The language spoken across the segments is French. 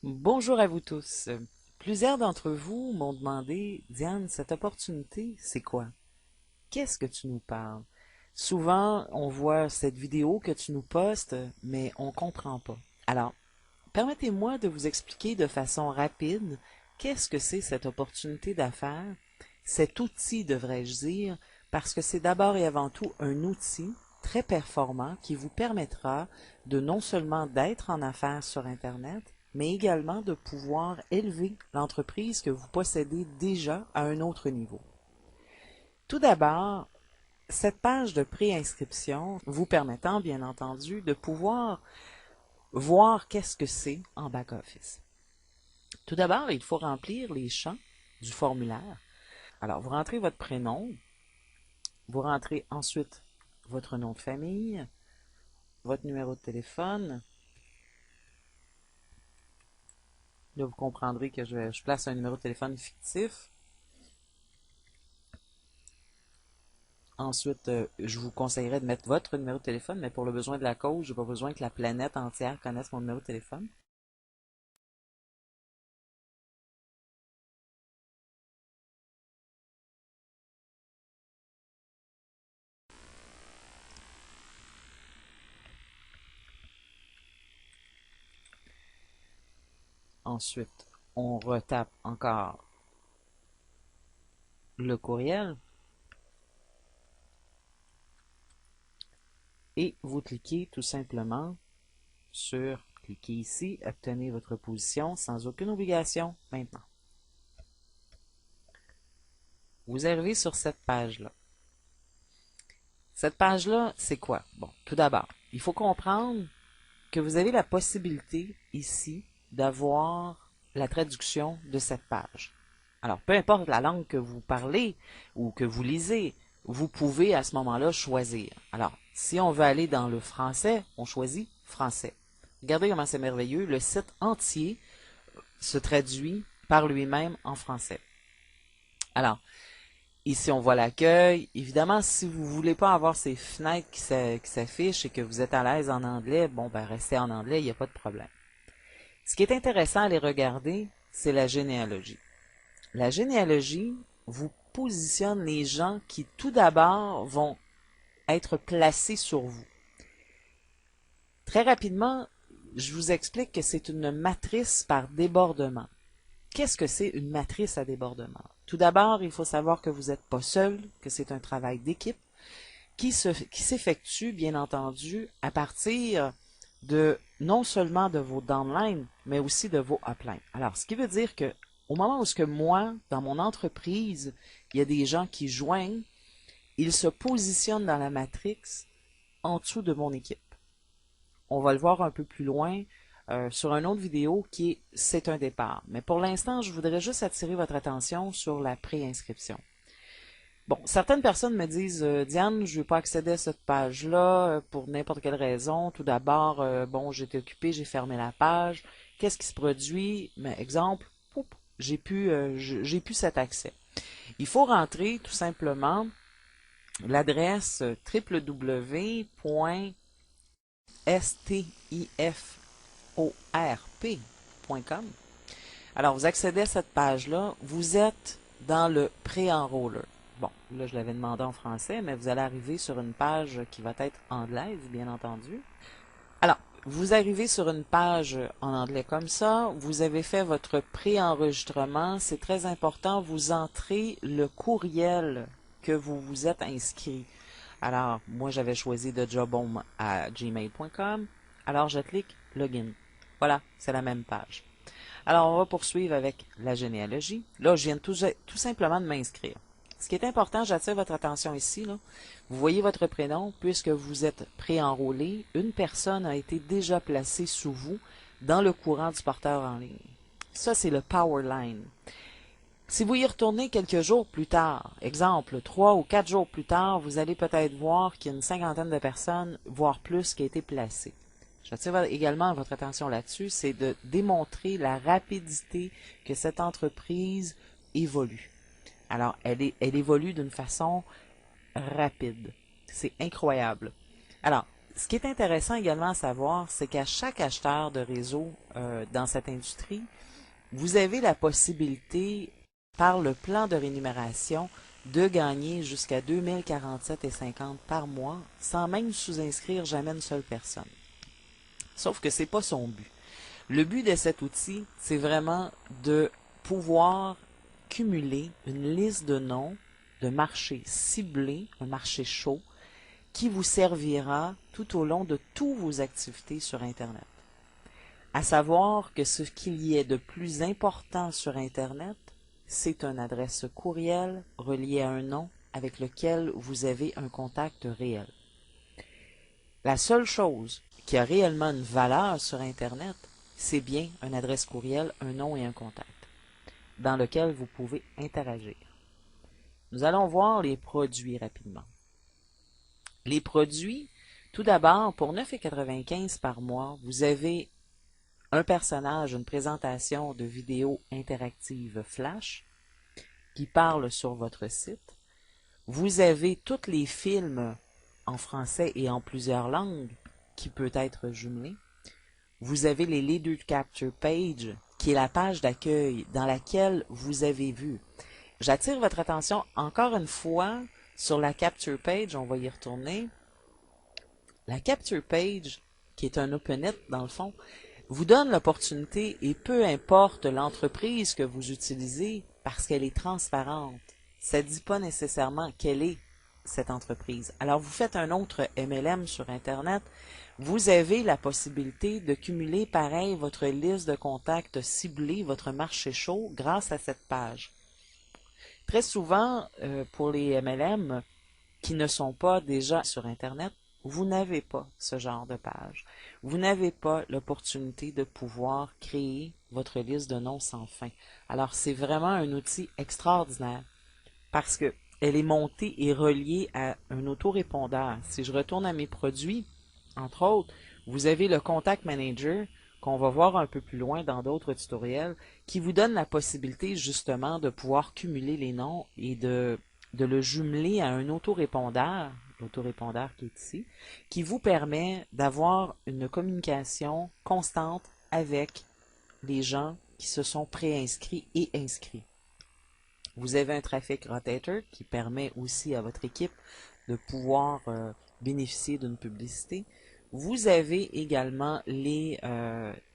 Bonjour à vous tous. Plusieurs d'entre vous m'ont demandé, Diane, cette opportunité, c'est quoi? Qu'est-ce que tu nous parles? Souvent, on voit cette vidéo que tu nous postes, mais on comprend pas. Alors, permettez-moi de vous expliquer de façon rapide qu'est-ce que c'est cette opportunité d'affaires, cet outil, devrais-je dire, parce que c'est d'abord et avant tout un outil très performant qui vous permettra de non seulement d'être en affaires sur Internet, mais également de pouvoir élever l'entreprise que vous possédez déjà à un autre niveau. Tout d'abord, cette page de préinscription vous permettant, bien entendu, de pouvoir voir qu'est-ce que c'est en back-office. Tout d'abord, il faut remplir les champs du formulaire. Alors, vous rentrez votre prénom, vous rentrez ensuite votre nom de famille, votre numéro de téléphone. Là, vous comprendrez que je place un numéro de téléphone fictif. Ensuite, je vous conseillerais de mettre votre numéro de téléphone, mais pour le besoin de la cause, je n'ai pas besoin que la planète entière connaisse mon numéro de téléphone. Ensuite, on retape encore le courriel et vous cliquez tout simplement sur cliquez ici, obtenez votre position sans aucune obligation maintenant. Vous arrivez sur cette page-là. Cette page-là, c'est quoi? Bon, tout d'abord, il faut comprendre que vous avez la possibilité ici d'avoir la traduction de cette page. Alors, peu importe la langue que vous parlez ou que vous lisez, vous pouvez à ce moment-là choisir. Alors, si on veut aller dans le français, on choisit français. Regardez comment c'est merveilleux. Le site entier se traduit par lui-même en français. Alors, ici, on voit l'accueil. Évidemment, si vous voulez pas avoir ces fenêtres qui s'affichent et que vous êtes à l'aise en anglais, bon, ben, restez en anglais, il n'y a pas de problème. Ce qui est intéressant à les regarder, c'est la généalogie. La généalogie vous positionne les gens qui, tout d'abord, vont être placés sur vous. Très rapidement, je vous explique que c'est une matrice par débordement. Qu'est-ce que c'est une matrice à débordement? Tout d'abord, il faut savoir que vous n'êtes pas seul, que c'est un travail d'équipe qui s'effectue, bien entendu, à partir de non seulement de vos downlines, mais aussi de vos uplines. Alors, ce qui veut dire que au moment où ce que moi, dans mon entreprise, il y a des gens qui joignent, ils se positionnent dans la matrix en dessous de mon équipe. On va le voir un peu plus loin sur une autre vidéo qui est C'est un départ. Mais pour l'instant, je voudrais juste attirer votre attention sur la préinscription. Bon, certaines personnes me disent Diane, je ne veux pas accéder à cette page-là pour n'importe quelle raison. Tout d'abord, bon, j'étais occupé, j'ai fermé la page. Qu'est-ce qui se produit? Mais, exemple, j'ai plus cet accès. Il faut rentrer tout simplement l'adresse www.stiforp.com. Alors, vous accédez à cette page-là, vous êtes dans le pré-enroller. Bon, là, je l'avais demandé en français, mais vous allez arriver sur une page qui va être anglaise, bien entendu. Alors, vous arrivez sur une page en anglais comme ça, vous avez fait votre pré-enregistrement, c'est très important, vous entrez le courriel que vous vous êtes inscrit. Alors, moi, j'avais choisi de jobhome@gmail.com, alors je clique Login. Voilà, c'est la même page. Alors, on va poursuivre avec la généalogie. Là, je viens tout simplement de m'inscrire. Ce qui est important, j'attire votre attention ici. Là. Vous voyez votre prénom, puisque vous êtes pré-enrôlé, une personne a été déjà placée sous vous dans le courant du porteur en ligne. Ça, c'est le Powerline. Si vous y retournez quelques jours plus tard, exemple 3 ou 4 jours plus tard, vous allez peut-être voir qu'il y a une cinquantaine de personnes, voire plus, qui a été placées. J'attire également votre attention là-dessus, c'est de démontrer la rapidité que cette entreprise évolue. Alors, elle évolue d'une façon rapide. C'est incroyable. Alors, Ce qui est intéressant également à savoir, c'est qu'à chaque acheteur de réseau dans cette industrie, vous avez la possibilité, par le plan de rémunération, de gagner jusqu'à 2047,50 par mois sans même sous-inscrire jamais une seule personne. Sauf que c'est pas son but. Le but de cet outil, c'est vraiment de pouvoir cumuler une liste de noms de marchés ciblés, un marché chaud, qui vous servira tout au long de toutes vos activités sur Internet. À savoir que ce qu'il y ait de plus important sur Internet, c'est une adresse courriel reliée à un nom avec lequel vous avez un contact réel. La seule chose qui a réellement une valeur sur Internet, c'est bien une adresse courriel, un nom et un contact, dans lequel vous pouvez interagir. Nous allons voir les produits rapidement. Les produits, tout d'abord, pour 9,95 par mois, vous avez un personnage, une présentation de vidéo interactive Flash qui parle sur votre site. Vous avez tous les films en français et en plusieurs langues qui peut être jumelés. Vous avez les Leader Capture Page, qui est la page d'accueil dans laquelle vous avez vu. J'attire votre attention encore une fois sur la Capture Page, on va y retourner. La Capture Page, qui est un open-it dans le fond, vous donne l'opportunité, et peu importe l'entreprise que vous utilisez, parce qu'elle est transparente, ça ne dit pas nécessairement quelle est cette entreprise. Alors, vous faites un autre MLM sur Internet, vous avez la possibilité de cumuler pareil votre liste de contacts ciblés, votre marché chaud, grâce à cette page. Très souvent, pour les MLM qui ne sont pas déjà sur Internet, vous n'avez pas ce genre de page. Vous n'avez pas l'opportunité de pouvoir créer votre liste de noms sans fin. Alors, c'est vraiment un outil extraordinaire parce que elle est montée et reliée à un autorépondeur. Si je retourne à mes produits, entre autres, vous avez le Contact Manager qu'on va voir un peu plus loin dans d'autres tutoriels, qui vous donne la possibilité justement de pouvoir cumuler les noms et de le jumeler à un autorépondeur, l'autorépondeur qui est ici, qui vous permet d'avoir une communication constante avec les gens qui se sont préinscrits et inscrits. Vous avez un traffic rotator qui permet aussi à votre équipe de pouvoir bénéficier d'une publicité. Vous avez également les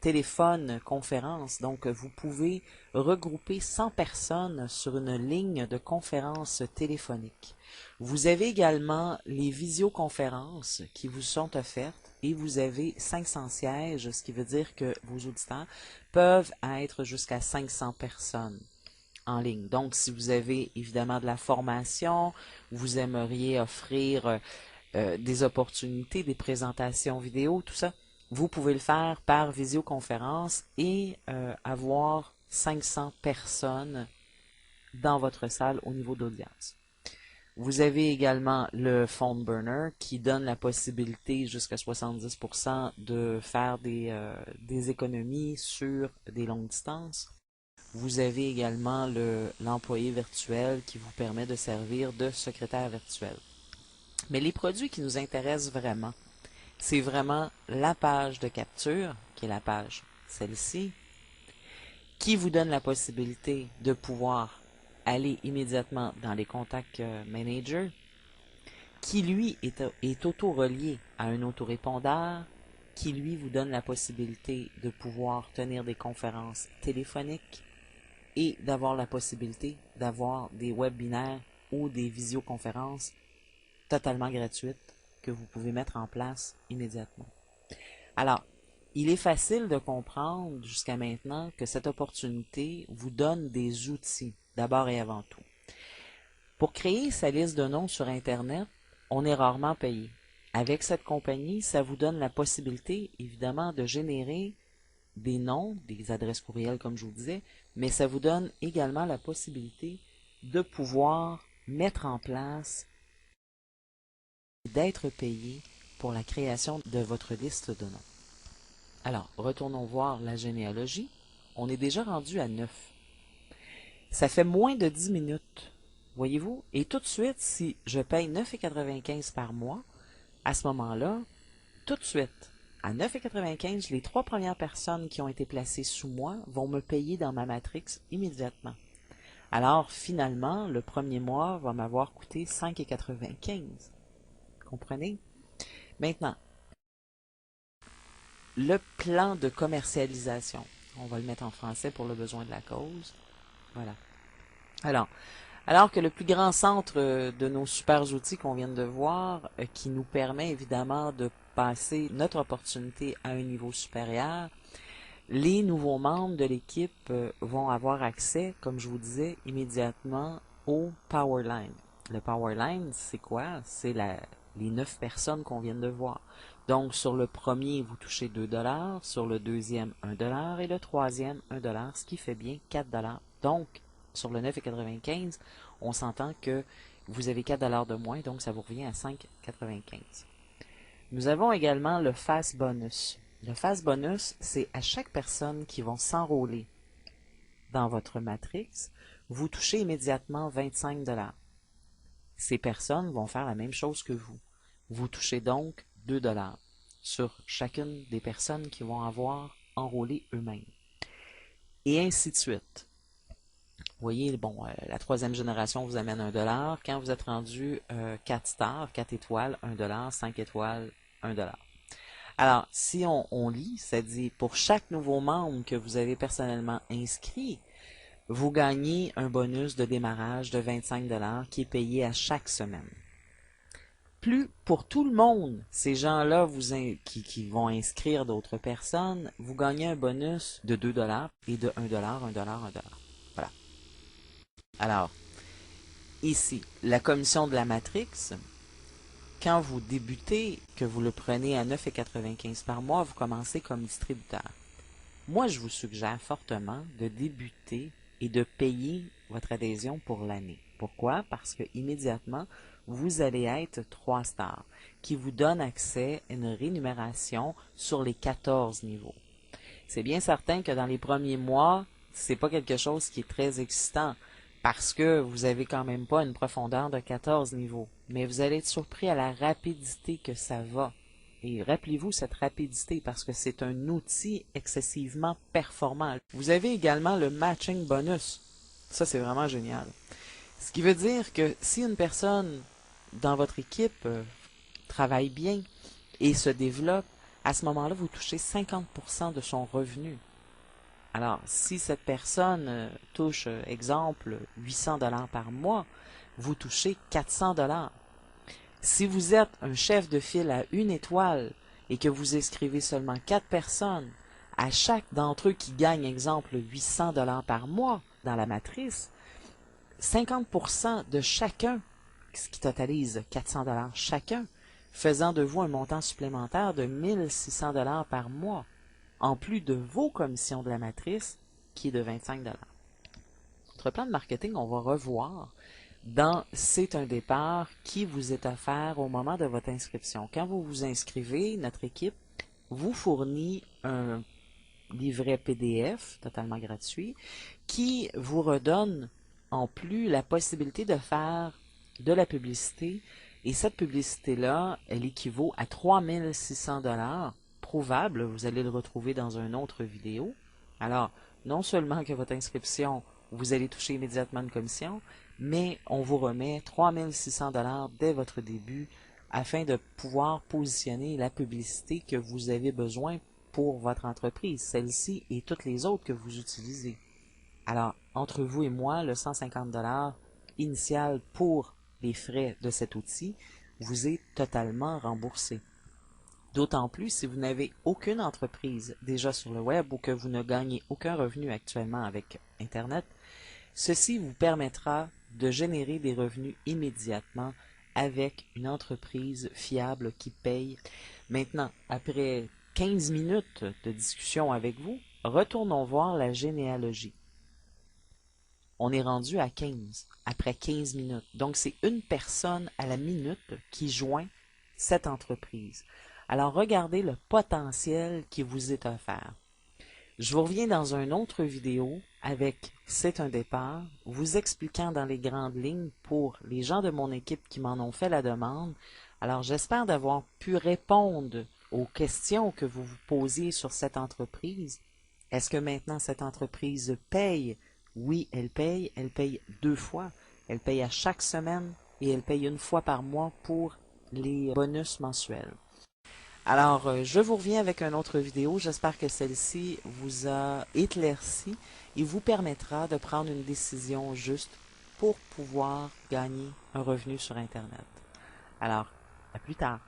téléphones conférences, donc vous pouvez regrouper 100 personnes sur une ligne de conférence téléphonique. Vous avez également les visioconférences qui vous sont offertes et vous avez 500 sièges, ce qui veut dire que vos auditeurs peuvent être jusqu'à 500 personnes en ligne. Donc, si vous avez évidemment de la formation, vous aimeriez offrir des opportunités, des présentations vidéo, tout ça, vous pouvez le faire par visioconférence et avoir 500 personnes dans votre salle au niveau d'audience. Vous avez également le Phone Burner qui donne la possibilité jusqu'à 70% de faire des économies sur des longues distances. Vous avez également l'employé virtuel qui vous permet de servir de secrétaire virtuel. Mais les produits qui nous intéressent vraiment, c'est vraiment la page de capture, qui est la page celle-ci, qui vous donne la possibilité de pouvoir aller immédiatement dans les contacts manager, qui lui est auto-relié à un autorépondeur, qui lui vous donne la possibilité de pouvoir tenir des conférences téléphoniques et d'avoir la possibilité d'avoir des webinaires ou des visioconférences totalement gratuites que vous pouvez mettre en place immédiatement. Alors, il est facile de comprendre jusqu'à maintenant que cette opportunité vous donne des outils, d'abord et avant tout. Pour créer sa liste de noms sur Internet, on est rarement payé. Avec cette compagnie, ça vous donne la possibilité, évidemment, de générer des noms, des adresses courriels, comme je vous disais, mais ça vous donne également la possibilité de pouvoir mettre en place d'être payé pour la création de votre liste de noms. Alors, retournons voir la généalogie. On est déjà rendu à 9. Ça fait moins de 10 minutes, voyez-vous? Et tout de suite, si je paye 9,95 par mois, à ce moment-là, tout de suite, à 9,95 $, les 3 premières personnes qui ont été placées sous moi vont me payer dans ma matrix immédiatement. Alors, finalement, le premier mois va m'avoir coûté 5,95 $. Comprenez? Maintenant, le plan de commercialisation. On va le mettre en français pour le besoin de la cause. Voilà. Alors que le plus grand centre de nos super outils qu'on vient de voir, qui nous permet évidemment de passer notre opportunité à un niveau supérieur, les nouveaux membres de l'équipe vont avoir accès, comme je vous disais, immédiatement au Powerline. Le Powerline, c'est quoi? C'est les 9 personnes qu'on vient de voir. Donc, sur le premier, vous touchez 2 $, sur le deuxième, 1 $ et le troisième, 1 $, ce qui fait bien 4 $. Donc, sur le 9,95 $, on s'entend que vous avez 4 $ de moins, donc ça vous revient à 5,95 $. Nous avons également le Fast Bonus. Le Fast Bonus, c'est à chaque personne qui va s'enrôler dans votre matrix, vous touchez immédiatement 25 $. Ces personnes vont faire la même chose que vous. Vous touchez donc 2 $ sur chacune des personnes qui vont avoir enrôlé eux-mêmes. Et ainsi de suite. Vous voyez, bon, la troisième génération vous amène 1 $. Quand vous êtes rendu 4 stars, 4 étoiles, 1 $, 5 étoiles, 1 $. Alors, si on lit, ça dit, pour chaque nouveau membre que vous avez personnellement inscrit, vous gagnez un bonus de démarrage de 25 $ qui est payé à chaque semaine. Plus pour tout le monde, ces gens-là qui vont inscrire d'autres personnes, vous gagnez un bonus de 2 $ et de 1 $, 1 $, 1 $. Voilà. Alors, ici, la commission de la matrix, quand vous débutez, que vous le prenez à 9,95 $ par mois, vous commencez comme distributeur. Moi, je vous suggère fortement de débuter et de payer votre adhésion pour l'année. Pourquoi? Parce que immédiatement, vous allez être 3 stars, qui vous donne accès à une rémunération sur les 14 niveaux. C'est bien certain que dans les premiers mois, c'est pas quelque chose qui est très excitant, parce que vous avez quand même pas une profondeur de 14 niveaux. Mais vous allez être surpris à la rapidité que ça va. Et rappelez-vous cette rapidité parce que c'est un outil excessivement performant. Vous avez également le matching bonus. Ça, c'est vraiment génial. Ce qui veut dire que si une personne dans votre équipe travaille bien et se développe, à ce moment-là, vous touchez 50% de son revenu. Alors, si cette personne touche, exemple, 800 $ par mois, vous touchez 400 $. Si vous êtes un chef de file à 1 étoile et que vous inscrivez seulement 4 personnes, à chaque d'entre eux qui gagne, exemple, 800 $ par mois dans la matrice, 50% de chacun, ce qui totalise 400 $ chacun, faisant de vous un montant supplémentaire de 1600 $ par mois, en plus de vos commissions de la matrice, qui est de 25 $. Notre plan de marketing, on va revoir dans C'est un départ qui vous est offert au moment de votre inscription. Quand vous vous inscrivez, notre équipe vous fournit un livret PDF totalement gratuit qui vous redonne en plus la possibilité de faire de la publicité. Et cette publicité-là, elle équivaut à 3600 $ prouvable. Vous allez le retrouver dans une autre vidéo. Alors, non seulement que votre inscription, vous allez toucher immédiatement une commission, mais on vous remet 3600 $ dès votre début afin de pouvoir positionner la publicité que vous avez besoin pour votre entreprise, celle-ci et toutes les autres que vous utilisez. Alors, entre vous et moi, le 150 $ initial pour les frais de cet outil vous est totalement remboursé. D'autant plus si vous n'avez aucune entreprise déjà sur le web ou que vous ne gagnez aucun revenu actuellement avec Internet, ceci vous permettra de générer des revenus immédiatement avec une entreprise fiable qui paye. Maintenant, après 15 minutes de discussion avec vous, retournons voir la généalogie. On est rendu à 15, après 15 minutes. Donc, c'est une personne à la minute qui joint cette entreprise. Alors, regardez le potentiel qui vous est offert. Je vous reviens dans une autre vidéo avec C'est un départ, vous expliquant dans les grandes lignes pour les gens de mon équipe qui m'en ont fait la demande. Alors, j'espère d'avoir pu répondre aux questions que vous vous posez sur cette entreprise. Est-ce que maintenant cette entreprise paye? Oui, elle paye 2 fois. Elle paye à chaque semaine et elle paye 1 fois par mois pour les bonus mensuels. Alors, je vous reviens avec une autre vidéo. J'espère que celle-ci vous a éclairci et vous permettra de prendre une décision juste pour pouvoir gagner un revenu sur Internet. Alors, à plus tard.